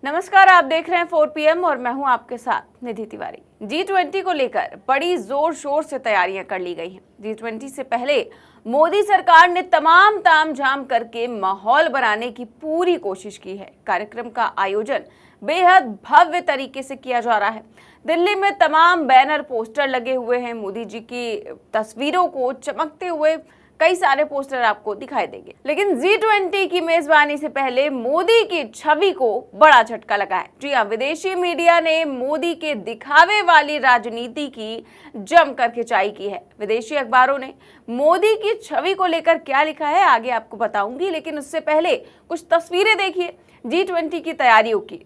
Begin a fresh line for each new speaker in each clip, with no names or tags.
नमस्कार, आप देख रहे हैं 4 PM और मैं हूं आपके साथ निधि तिवारी। G20 को लेकर बड़ी जोर शोर से तैयारियां कर ली गई हैं। G20 से पहले मोदी सरकार ने तमाम तामझाम करके माहौल बनाने की पूरी कोशिश की है। कार्यक्रम का आयोजन बेहद भव्य तरीके से किया जा रहा है। दिल्ली में तमाम बैनर पोस्टर लगे हुए हैं। मोदी जी की तस्वीरों को चमकते हुए कई सारे पोस्टर आपको दिखाई देंगे। लेकिन G20 की मेजबानी से पहले मोदी की छवि को बड़ा झटका लगा है। जी हां, विदेशी मीडिया ने मोदी के दिखावे वाली राजनीति की जमकर खिंचाई की है। विदेशी अखबारों ने मोदी की छवि को लेकर क्या लिखा है आगे आपको बताऊंगी, लेकिन उससे पहले कुछ तस्वीरें देखिए G20 की तैयारियों की।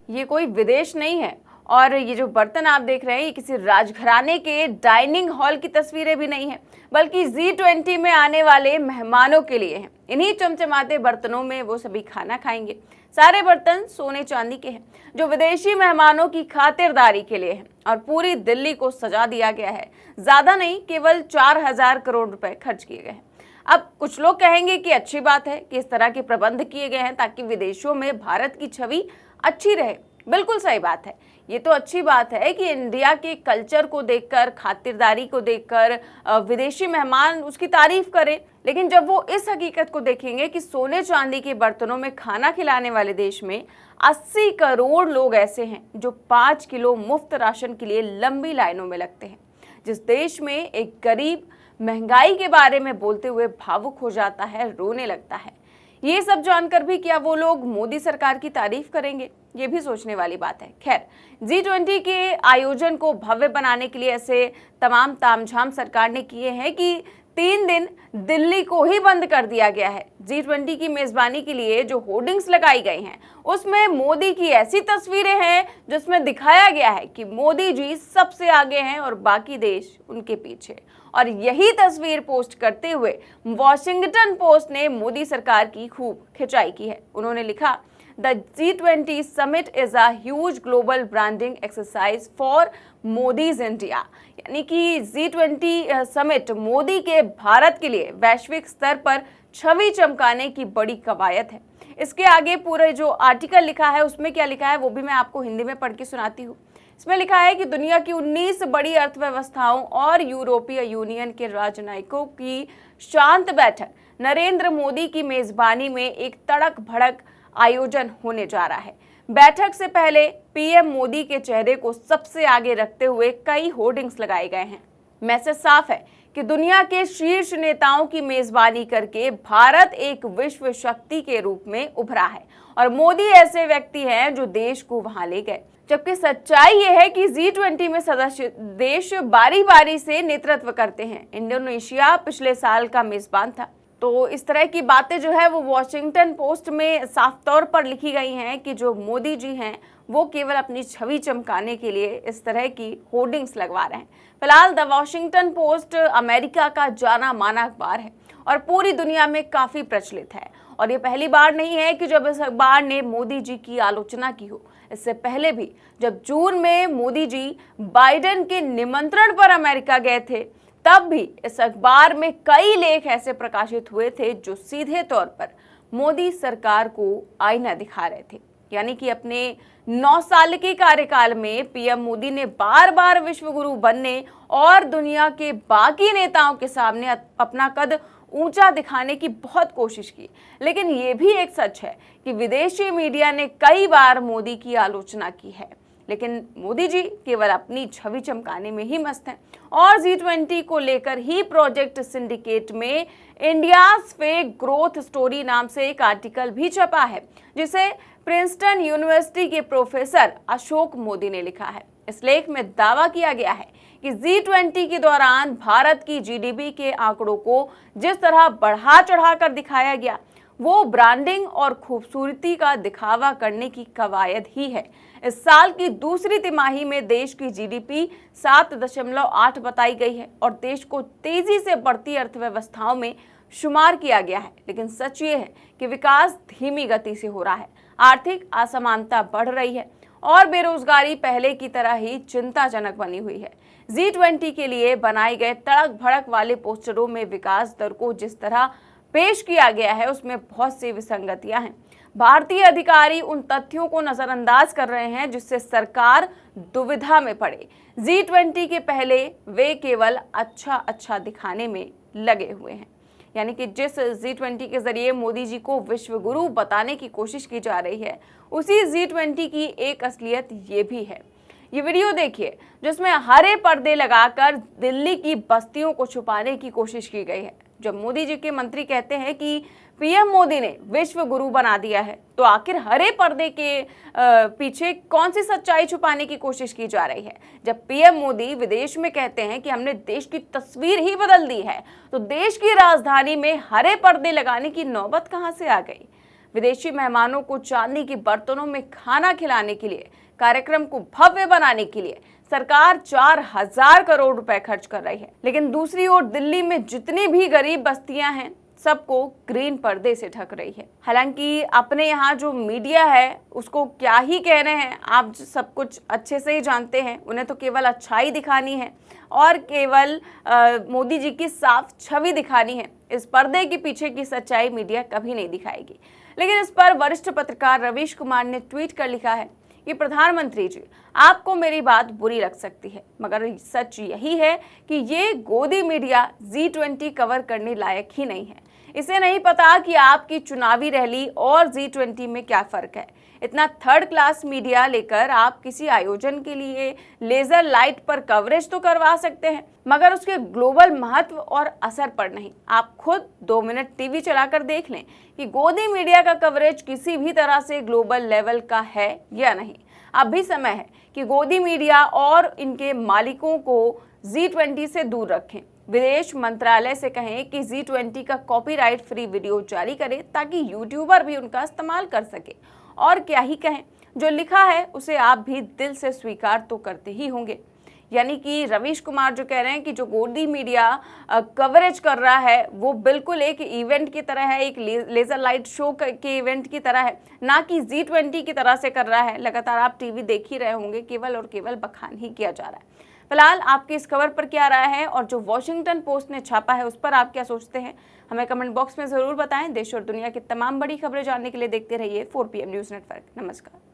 ये कोई विदेश नहीं है और ये जो बर्तन आप देख रहे हैं ये किसी राजघराने के डाइनिंग हॉल की तस्वीरें भी नहीं है, बल्कि G20 में आने वाले मेहमानों के लिए हैं। इन्हीं चमचमाते बर्तनों में वो सभी खाना खाएंगे। सारे बर्तन सोने चांदी के हैं जो विदेशी मेहमानों की खातिरदारी के लिए हैं और पूरी दिल्ली को सजा दिया गया है। ज्यादा नहीं, केवल 4,000 करोड़ रुपए खर्च किए गए हैं। अब कुछ लोग कहेंगे कि अच्छी बात है कि इस तरह के प्रबंध किए गए हैं ताकि विदेशों में भारत की छवि अच्छी रहे। बिल्कुल सही बात है। ये तो अच्छी बात है कि इंडिया के कल्चर को देखकर, खातिरदारी को देखकर विदेशी मेहमान उसकी तारीफ करें। लेकिन जब वो इस हकीकत को देखेंगे कि सोने चांदी के बर्तनों में खाना खिलाने वाले देश में 80 करोड़ लोग ऐसे हैं जो 5 किलो मुफ्त राशन के लिए लंबी लाइनों में लगते हैं, जिस देश में एक गरीब महंगाई के बारे में बोलते हुए भावुक हो जाता है, रोने लगता है, ये सब जानकर भी क्या वो लोग मोदी सरकार की तारीफ करेंगे? ये भी सोचने वाली बात है। खैर, G20 के आयोजन को भव्य बनाने के लिए ऐसे तमाम तामझाम सरकार ने किए हैं कि 3 दिन दिल्ली को ही बंद कर दिया गया है। G20 की मेजबानी के लिए जो होर्डिंग्स लगाई गई हैं उसमें मोदी की ऐसी तस्वीरें हैं जिसमें दिखाया गया है कि मोदी जी सबसे आगे हैं और बाकी देश उनके पीछे। और यही तस्वीर पोस्ट करते हुए वॉशिंगटन पोस्ट ने मोदी सरकार की खूब खिंचाई की है। उन्होंने लिखा, The G20 summit is a huge global branding exercise for Modi's India। यानी कि G20 समिट मोदी के भारत के लिए वैश्विक स्तर पर छवि चमकाने की बड़ी कवायद है। इसके आगे पूरे जो आर्टिकल लिखा है उसमें क्या लिखा है वो भी मैं आपको हिंदी में पढ़ के सुनाती हूँ। इसमें लिखा है कि दुनिया की 19 बड़ी अर्थव्यवस्थाओं और यूरोपीय यूनियन के राजनयिकों की शांत बैठक नरेंद्र मोदी की मेजबानी में एक तड़क भड़क आयोजन होने जा रहा है। बैठक से पहले पीएम मोदी के चेहरे को सबसे आगे रखते हुए कई होर्डिंग्स लगाए गए हैं। मैसेज साफ है कि दुनिया के शीर्ष नेताओं की मेजबानी करके भारत एक विश्व शक्ति के रूप में उभरा है और मोदी ऐसे व्यक्ति हैं जो देश को वहां ले गए। जबकि सच्चाई यह है कि G20 में सदस्य देश बारी बारी से नेतृत्व करते हैं। इंडोनेशिया पिछले साल का मेजबान था। तो इस तरह की बातें जो है वो वॉशिंगटन पोस्ट में साफ तौर पर लिखी गई हैं कि जो मोदी जी हैं वो केवल अपनी छवि चमकाने के लिए इस तरह की होर्डिंग्स लगवा रहे हैं। फिलहाल द वॉशिंगटन पोस्ट अमेरिका का जाना माना अखबार है और पूरी दुनिया में काफी प्रचलित है और ये पहली बार नहीं है कि जब इस अखबार ने मोदी जी की आलोचना की हो। इससे पहले भी जब जून में मोदी जी बाइडेन के निमंत्रण पर अमेरिका गए थे तब भी इस अखबार में कई लेख ऐसे प्रकाशित हुए थे जो सीधे तौर पर मोदी सरकार को आईना दिखा रहे थे। यानी कि अपने 9 साल के कार्यकाल में पीएम मोदी ने बार बार विश्व गुरु बनने और दुनिया के बाकी नेताओं के सामने अपना कद ऊंचा दिखाने की बहुत कोशिश की। लेकिन ये भी एक सच है कि विदेशी मीडिया ने कई बार मोदी की आलोचना की है, लेकिन मोदी जी केवल अपनी छवि चमकाने में ही मस्त हैं। और G20 को लेकर ही प्रोजेक्ट सिंडिकेट में इंडियाज फेक ग्रोथ स्टोरी नाम से एक आर्टिकल भी छपा है जिसे प्रिंसटन यूनिवर्सिटी के प्रोफेसर अशोक मोदी ने लिखा है। इस लेख में दावा किया गया है कि G20 के दौरान भारत की जीडीपी के आंकड़ों को जिस तरह बढ़ा चढ़ा कर दिखाया गया वो ब्रांडिंग और खूबसूरती का दिखावा करने की कवायद ही है। इस साल की दूसरी तिमाही में देश की जीडीपी 7.8 बताई गई है और देश को तेजी से बढ़ती अर्थव्यवस्थाओं में शुमार किया गया है। लेकिन सच ये है कि विकास धीमी गति से हो रहा है, आर्थिक असमानता बढ़ रही है और बेरोजगारी पहले की तरह ही चिंताजनक बनी हुई है। G20 के लिए बनाए गए तड़क भड़क वाले पोस्टरों में विकास दर को जिस तरह पेश किया गया है उसमें बहुत सी विसंगतियां हैं। भारतीय अधिकारी उन तथ्यों को नजरअंदाज कर रहे हैं जिससे सरकार दुविधा में पड़े। G20 के पहले वे केवल अच्छा दिखाने में लगे हुए हैं, यानी कि जिस G20 के जरिए मोदी जी को विश्व गुरु बताने की कोशिश की जा रही है, उसी G20 की एक असलियत ये भी है। ये वीडियो देखिए जिसमें हरे पर्दे लगाकर दिल्ली की बस्तियों को छुपाने की कोशिश की गई है। जब मोदी जी के मंत्री कहते हैं कि पीएम मोदी ने विश्व गुरु बना दिया है, तो आखिर हरे पर्दे के पीछे कौन सी सच्चाई छुपाने की कोशिश की जा रही है? जब पीएम मोदी विदेश में कहते हैं कि हमने देश की तस्वीर ही बदल दी है, तो देश की राजधानी में हरे पर्दे लगाने की नौबत कहां से आ गई? विदेशी मेहमानों को चांदी के बर्तनों में खाना खिलाने के लिए, कार्यक्रम को भव्य बनाने के लिए सरकार 4,000 करोड़ रुपए खर्च कर रही है, लेकिन दूसरी ओर दिल्ली में जितनी भी गरीब बस्तियां हैं सबको ग्रीन पर्दे से ढक रही है। हालांकि अपने यहाँ जो मीडिया है उसको क्या ही कहने हैं, आप सब कुछ अच्छे से ही जानते हैं। उन्हें तो केवल अच्छाई दिखानी है और केवल मोदी जी की साफ छवि दिखानी है। इस पर्दे के पीछे की सच्चाई मीडिया कभी नहीं दिखाएगी। लेकिन इस पर वरिष्ठ पत्रकार रवीश कुमार ने ट्वीट कर लिखा है कि प्रधानमंत्री जी, आपको मेरी बात बुरी लग सकती है, मगर सच यही है कि ये गोदी मीडिया G20 कवर करने लायक ही नहीं है। इसे नहीं पता कि आपकी चुनावी रैली और G20 में क्या फर्क है। इतना थर्ड क्लास मीडिया लेकर आप किसी आयोजन के लिए लेजर लाइट पर कवरेज तो करवा सकते हैं, मगर उसके ग्लोबल महत्व और असर पर नहीं। आप खुद 2 मिनट टीवी चलाकर देख लें कि गोदी मीडिया का कवरेज किसी भी तरह से ग्लोबल लेवल का है या नहीं। अब भी समय है कि गोदी मीडिया और इनके मालिकों को G20 से दूर रखें। विदेश मंत्रालय से कहें कि G20 का कॉपीराइट फ्री वीडियो जारी करें ताकि यूट्यूबर भी उनका इस्तेमाल कर सके। और क्या ही कहें, जो लिखा है उसे आप भी दिल से स्वीकार तो करते ही होंगे। यानी कि रवीश कुमार जो कह रहे हैं कि जो गोदी मीडिया कवरेज कर रहा है वो बिल्कुल एक इवेंट की तरह है, एक लेजर लाइट शो के इवेंट की तरह है, ना कि G20 की तरह से कर रहा है। लगातार आप टीवी देख ही रहे होंगे, केवल और केवल बखान ही किया जा रहा है। फिलहाल आपकी इस खबर पर क्या राय है और जो वॉशिंगटन पोस्ट ने छापा है उस पर आप क्या सोचते हैं, हमें कमेंट बॉक्स में जरूर बताएं। देश और दुनिया की तमाम बड़ी खबरें जानने के लिए देखते रहिए 4PM न्यूज़ नेटवर्क। नमस्कार।